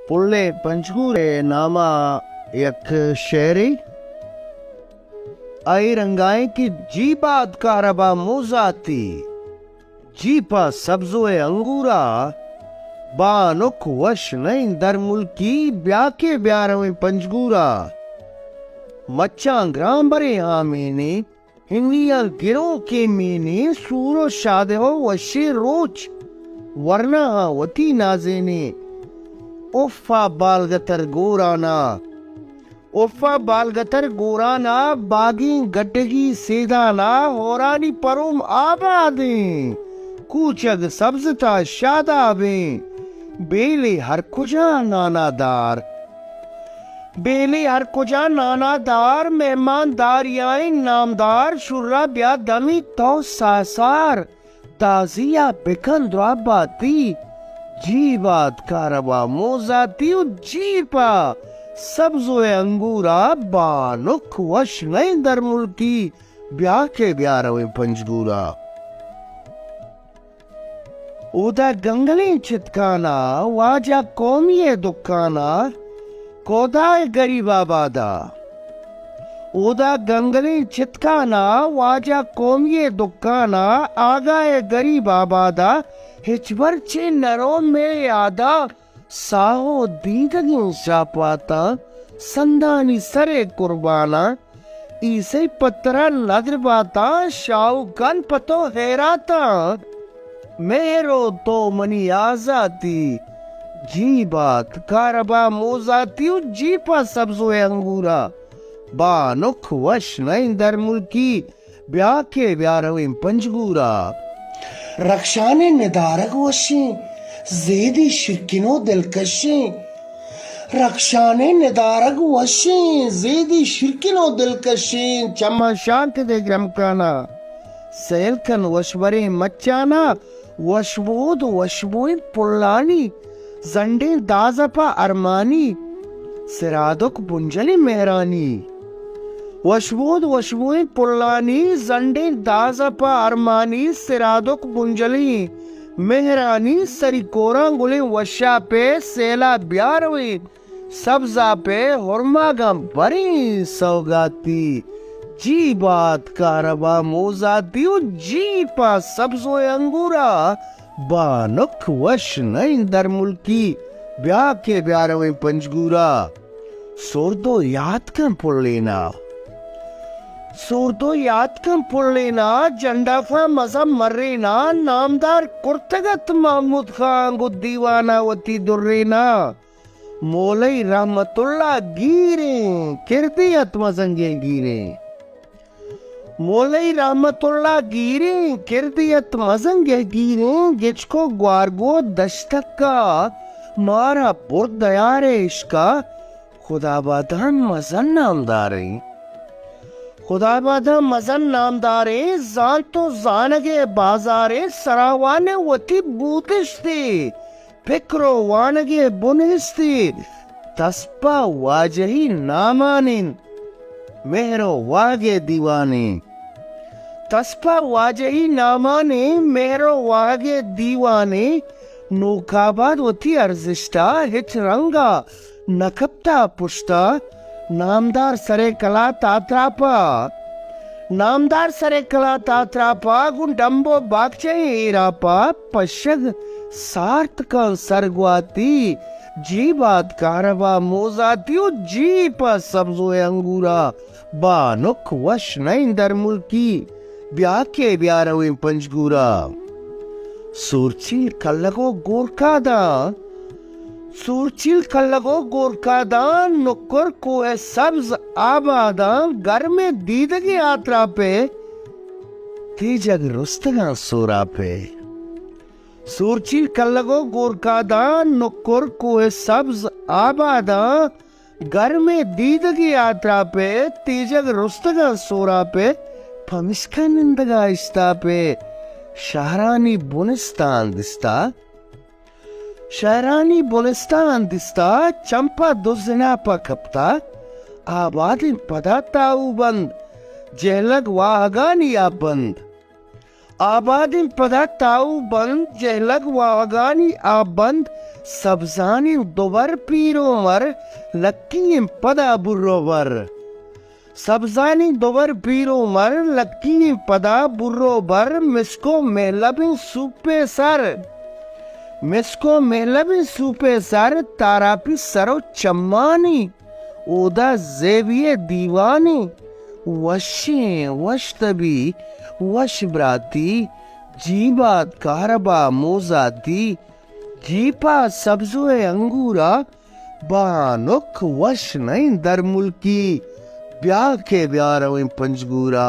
पुल्ले पंचगूरे नामा यक शेरी आई रंगाए की जीबात कारबा मोजाती जीपा सब्जोए अंगूरा बानुक वश नहीं दर मुल्की ब्याके ब्यारवे पंचगूरा मच्चा ग्राम बरे आमेने हिंदिया गिरों के मेने सूरो शादे हो वशे रोच वरना वती नाजेने उफ़ा बालगतर गोराना उफ़ा बालगतर गोराना बागी गड्डगी सेदाना होरानी परुम आबादे कूचग सब्जता शादाबे बेले हर कुजा नानादार बेले हर कुजा नानादार मेहमानदार याई नामदार शुर्रा ब्या दमी तो सासार ताजिया बिकन द्वाबाती जीवात कारवा मोजाती जीपा सब्जोए अंगूरा बानुक वश नहीं दर मुल्की ब्याह के ब्यारवे पंचगूरा उदा गंगली चितकाना वाजा कौमिये दुकाना कोदाय गरीबाबादा उदा गंगली चितकाना वाजा कौमिये दुकाना आगाए गरीबाबादा हिचवरचे नरों में यादा साहो दीदगी शापाता संदानी सरे कुर्बाना इसे पत्रा नजरबाता शाऊ गन पतो हेराता मेरो तो मनी आजाती जी बात कारबा मोजाती जीपा सब्जोए अंगूरा बानुख वश नहीं दर मुल्की ब्याह के ब्यारवे पंचगूरा रक्षाने निदारक वशी जेदी शिरकिनो दिलकशी रक्षाने निदारक वशी जेदी शिरकिनो दिलकशी चम्मा शांत दे ग्रमकाना सेलकन वशवरे मच्चाना वशबोद पुल्लानी जंडे दाजपा अरमानी सिरादुक बुंजली मेहरानी वशबोद पुल्लानी जंडे दाजपा अरमानी सिरादुक बुंजली मेहरानी सरी कोरा गुले वशा पे सेला ब्यारवे सब्जा पे हुर्मागा बरी सौगाती जी बात कारबा मोजाती जीपा सब्जोए अंगूरा बानुक वश नहीं दर मुल्की ब्याह के ब्यारवे पंचगूरा सोर्दो याद कम पुल लेना जंडाफा मजा मर्रेना नामदार कुर्तगत महमूद खान गो दीवाना वती दुर्रेना मोलई रहमतुल्ला गीरे किरदियत मजंगे गीरे मोलई रहमतुल्ला गिरे किरदियत मजंगे गिरे गिचको ग्वारगो दस्तक का मारा बुर्दयारे इसका खुदाबादन मजन नामदारे खुदाबादा मजन नामदारे जान तो जानगे बाजारे सरावाने वती बूतिश्ती फिक्रो वानगे बुनिश्ती तस्पा वाजही नामानिन मेहरो वागे दीवाने तस्पा वाजही नामाने मेहरो वागे दीवाने नौकाबाद वती अर्जिष्टा हिच रंगा नकप्ता पुष्टा नामदार सरे कला तात्रापा गुंडम्बो बागचे इरापा पशग सार्थ का सरगवाती जी बात कारवा मोजाती जीपा सब्जोए अंगूरा बानुक वश नहीं दर मुल्की ब्याह के ब्यारवे पंचगूरा सूरचील कल्लगो गोरकादा नुक्कर को सब्ज आबादा घर में दीदगी यात्रा पे तीजग रुस्तगा सोरा पे सूरचील कल्लगो गोरकादा नुक्कर को सब्ज आबादा घर में दीदगी यात्रा पे तीजग रुस्तगा सोरा पे फमिश्का निंदगा इस्ता पे शहरानी बुनिस्तान दिस्ता चंपा दुजना पकपता आबादी पदाता बंद जेलग वाहगानी बंद आबादी पदा ताऊ बंद जहलक वागानी आबंद सब्जानी दोवर पीरोवर लक्की पदा बुर्रोवर सब्जानी दोवर पीरोवर लक्की पदा बुर्रोवर मिसको मेलबिन सूपे सर तारापी सरो चम्मानी ओदा जेविये दीवानी वशे वश तबी वश ब्राती जीबात कारबा मोजाती जीपा सब्जुए अंगूरा बानुक वश नहीं दर मुल्की ब्याह के ब्याह पंजगूरा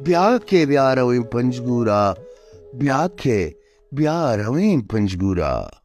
ब्याह के ब्याह पंजगूरा ब्याह के ब्याह पंजगूरा।